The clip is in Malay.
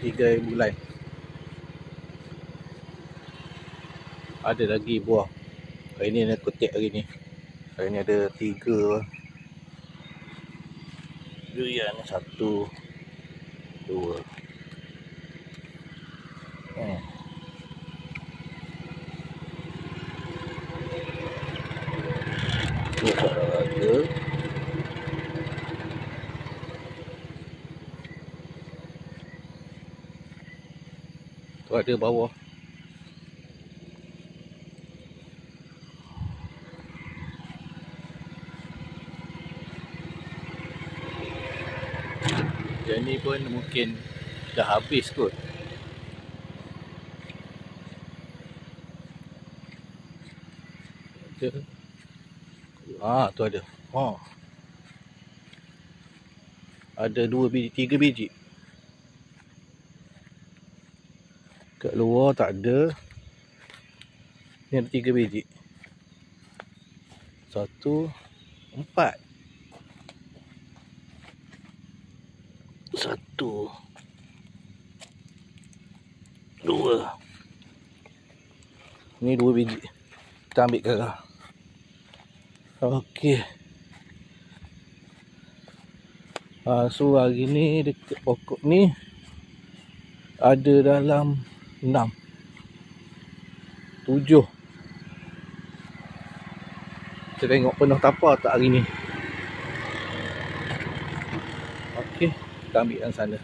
3 bulan. Ada lagi buah. Hari ni nak ketik hari ni. Hari ni ada 3 durian. 1, 2. Tu ada. Tu ada bawah. Yang ni pun mungkin dah habis kot. Tu ada. Ada 2 biji, 3 biji. Kat luar tak ada. Ni ada 3 biji. 1, 4. 1, 2. Ni 2 biji. Kita ambil sekarang. Okey. So hari ni dekat pokok ni ada dalam 6, 7. Kita tengok penuh tapar tak hari ni. Okey, kita ambil yang sana.